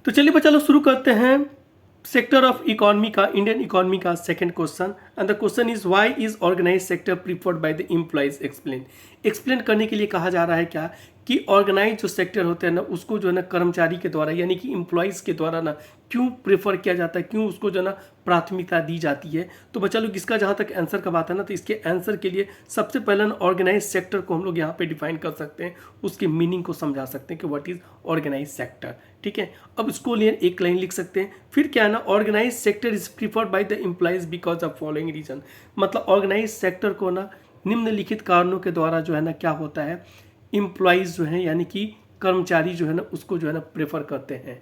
तो चलिए बच्चा लोग शुरू करते हैं सेक्टर ऑफ इकोनॉमी का, इंडियन इकोनॉमी का second question. And the question is why is organise sector preferred by the employees. Explain करने के लिए कहा जा रहा है क्या कि ऑर्गेनाइज जो सेक्टर होते हैं ना उसको जो है ना कर्मचारी के द्वारा यानी कि एम्प्लॉइज के द्वारा ना क्यों प्रेफर किया जाता है, क्यों उसको जो है ना प्राथमिकता दी जाती है। तो बच्चा लोग इसका जहाँ तक आंसर का बात है ना, तो इसके आंसर के लिए सबसे पहले ना ऑर्गेनाइज सेक्टर को हम लोग यहाँ पे डिफाइन कर सकते हैं, उसके मीनिंग को समझा सकते हैं कि व्हाट इज ऑर्गेनाइज सेक्टर। ठीक है, अब इसको लिए एक लाइन लिख सकते हैं। फिर क्या है ना, organise sector is preferred by the employees because of following reason. मतलब ऑर्गेनाइज सेक्टर को ना निम्नलिखित कारणों के द्वारा जो है ना क्या होता है, एम्प्लॉइज जो है यानी कि कर्मचारी जो है ना उसको जो है ना प्रेफर करते हैं।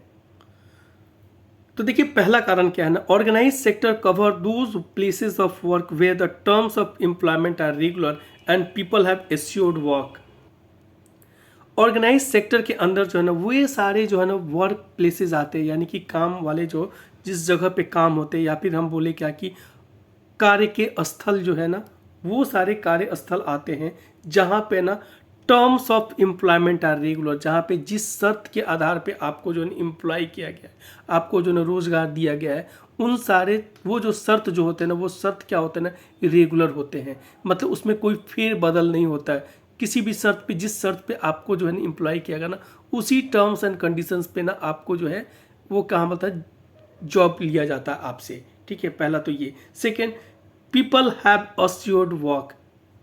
तो देखिए पहला कारण क्या है ना, organise sector cover those places of work where the terms of employment are regular and people have assured work. Organise sector के अंदर जो है ना वो सारे जो है ना वर्क प्लेसेस आते हैं, यानी कि काम वाले जो जिस जगह पे काम होते हैं, या फिर हम बोले क्या कि कार्य के स्थल जो है ना वो सारे कार्य स्थल आते हैं जहाँ पे ना terms of employment are regular, जहाँ पे जिस शर्त के आधार पे आपको जो है एम्प्लॉय किया गया है, आपको जो है रोजगार दिया गया है, उन सारे वो जो शर्त जो होते हैं ना वो शर्त क्या होते हैं ना रेगुलर होते हैं। मतलब उसमें कोई फेर बदल नहीं होता है। किसी भी शर्त पे, जिस शर्त पे आपको जो है ना एम्प्लॉय किया गया ना उसी टर्म्स एंड कंडीशंस पे ना आपको जो है वो कहाँ मतलब जॉब लिया जाता है आपसे। ठीक है, पहला तो ये। Second, people have assured work.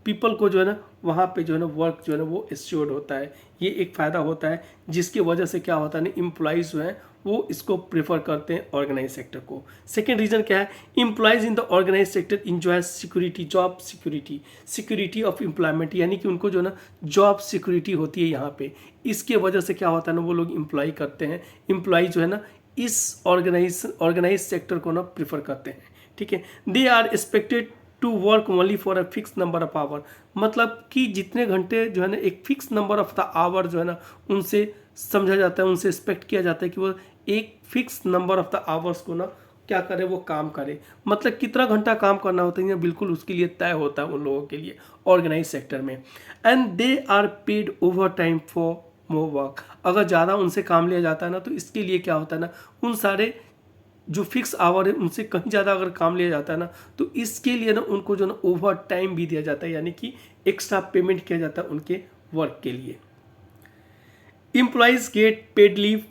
People को जो है ना वहाँ पे जो है ना वर्क जो है ना वो एश्योर्ड होता है। ये एक फ़ायदा होता है जिसकी वजह से क्या होता है ना एम्प्लॉइज़ जो हैं वो इसको प्रेफर करते हैं ऑर्गेनाइज सेक्टर को। सेकेंड रीज़न क्या है, employees in the organise sector enjoy security, job security, security of employment, यानी कि उनको जो है ना जॉब सिक्योरिटी होती है यहाँ पे। इसके वजह से क्या होता है ना वो लोग एम्प्लॉय करते हैं, एम्प्लॉय जो है ना इस ऑर्गेनाइज सेक्टर को ना प्रेफर करते हैं। ठीक है, they are expected to work only for a fix number of hour. मतलब कि जितने घंटे जो है ना एक fix number of the hour जो है ना उनसे समझा जाता है, उनसे एक्सपेक्ट किया जाता है कि वो एक fix number of the hours को ना क्या करे, वो काम करे। मतलब कितना घंटा काम करना होता है बिल्कुल उसके लिए तय होता है उन लोगों के लिए ऑर्गेनाइज सेक्टर में। And they are paid overtime for more work. अगर ज़्यादा उनसे काम लिया जाता है ना तो इसके लिए क्या होता है ना उन सारे जो फिक्स आवर है उनसे कहीं ज़्यादा अगर काम लिया जाता है ना तो इसके लिए ना उनको जो ना ओवर टाइम भी दिया जाता है, यानी कि एक्स्ट्रा पेमेंट किया जाता है उनके वर्क के लिए। Employees get paid leave,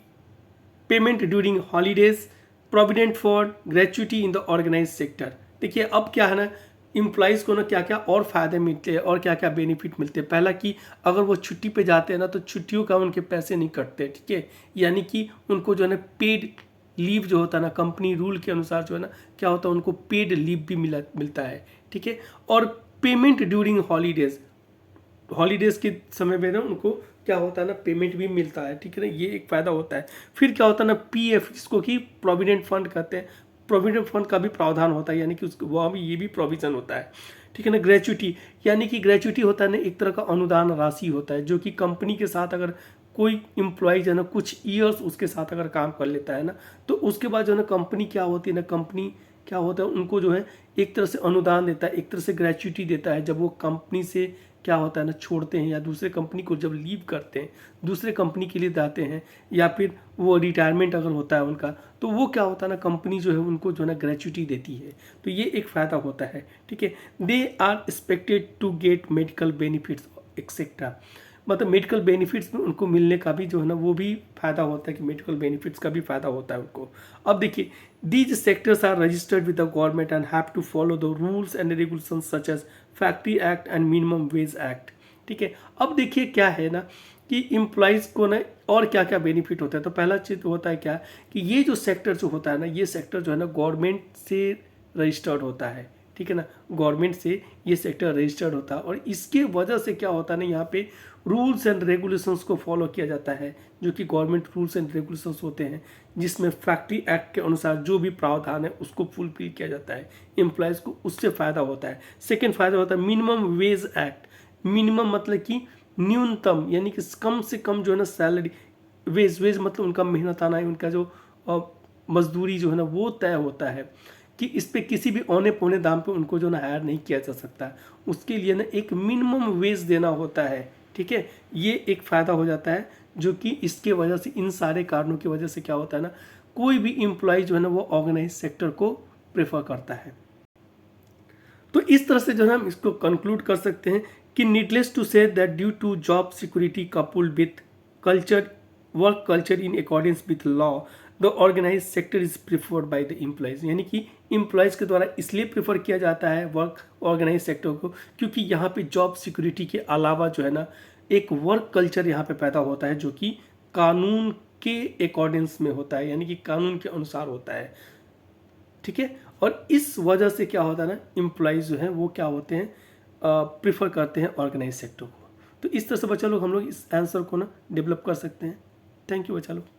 payment during holidays, provident for gratuity in the organise sector. देखिए अब क्या है ना एम्प्लॉइज़ को ना क्या क्या और फ़ायदे मिलते हैं और क्या क्या बेनिफिट मिलते हैं। पहला कि अगर वो छुट्टी पे जाते हैं ना तो छुट्टियों का उनके पैसे नहीं कटते। ठीक है, यानी कि उनको जो है ना पेड लीव जो होता है ना कंपनी रूल के अनुसार जो है ना क्या होता है उनको पेड लीव भी मिलता है। ठीक है, और पेमेंट ड्यूरिंग हॉलीडेज, हॉलीडेज के समय में ना उनको क्या होता है ना पेमेंट भी मिलता है। ठीक है ना, ये एक फ़ायदा होता है। फिर क्या होता है ना पीएफ, जिसको कि प्रोविडेंट फंड कहते हैं, प्रोविडेंट फंड का भी प्रावधान होता है, यानी कि उसको वहाँ भी ये भी प्रोविज़न होता है। ठीक है ना, ग्रेचुटी, यानी कि ग्रेचुटी होता है ना एक तरह का अनुदान राशि होता है जो कि कंपनी के साथ अगर कोई एम्प्लॉय जो है ना कुछ ईयर्स उसके साथ अगर काम कर लेता है ना तो उसके बाद जो है ना कंपनी क्या होती है ना, कंपनी क्या होता है उनको जो है एक तरह से अनुदान देता है, एक तरह से ग्रेचुटी देता है। जब वो कंपनी से क्या होता है ना छोड़ते हैं या दूसरे कंपनी को जब लीव करते हैं, दूसरे कंपनी के लिए जाते हैं, या फिर वो रिटायरमेंट अगर होता है उनका, तो वो क्या होता है ना कंपनी जो है उनको जो है ना ग्रेचुटी देती है। तो ये एक फ़ायदा होता है। ठीक है, they are expected to get medical benefits etcetera. मतलब मेडिकल बेनिफिट्स में उनको मिलने का भी जो है ना वो भी फ़ायदा होता है कि मेडिकल बेनिफिट्स का भी फ़ायदा होता है उनको। अब देखिए these sectors are registered with the government and have to follow the rules and regulation such as factory act and minimum wage act. ठीक है, अब देखिए क्या है ना कि एम्प्लॉइज़ को ना और क्या क्या बेनिफिट होता है। तो पहला चीज़ होता है क्या कि ये जो सेक्टर जो होता है ना ये सेक्टर जो है ना गवर्नमेंट से रजिस्टर्ड होता है। ठीक है ना, गवर्नमेंट से ये सेक्टर रजिस्टर्ड होता है और इसके वजह से क्या होता है ना यहाँ पे रूल्स एंड रेगुलेशंस को फॉलो किया जाता है, जो कि गवर्नमेंट रूल्स एंड रेगुलेशंस होते हैं जिसमें फैक्ट्री एक्ट के अनुसार जो भी प्रावधान है उसको फुलफिल किया जाता है। एम्प्लॉयज़ को उससे फ़ायदा होता है। सेकेंड फ़ायदा होता है मिनिमम वेज एक्ट। मिनिमम मतलब कि न्यूनतम, यानी कि कम से कम जो है ना सैलरी, वेज मतलब उनका मेहनताना है, उनका जो मजदूरी जो है ना वो तय होता है कि इस पे किसी भी औने पौने दाम पे उनको जो ना हायर नहीं किया जा सकता। उसके लिए ना एक मिनिमम वेज देना होता है। ठीक है, ये एक फ़ायदा हो जाता है जो कि इसके वजह से, इन सारे कारणों की वजह से क्या होता है ना, कोई भी एम्प्लॉय जो है ना वो ऑर्गेनाइज सेक्टर को प्रेफर करता है। तो इस तरह से जो है हम इसको कंक्लूड कर सकते हैं कि needless to say that due to job security coupled with culture, work culture in accordance with law, the organise sector is preferred by the employees. यानी कि एम्प्लॉयज़ के द्वारा इसलिए प्रेफर किया जाता है वर्क ऑर्गेनाइज सेक्टर को क्योंकि यहाँ पे जॉब सिक्योरिटी के अलावा जो है ना एक वर्क कल्चर यहाँ पे पैदा होता है जो कि कानून के अकॉर्डेंस में होता है, यानी कि कानून के अनुसार होता है। ठीक है, और इस वजह से क्या होता है ना, एम्प्लॉयज़ जो हैं वो क्या होते हैं, प्रिफर करते हैं ऑर्गेनाइज सेक्टर को। तो इस तरह से बच्चा लोग हम लोग इस आंसर को ना डेवलप कर सकते हैं। थैंक यू बच्चा लोग।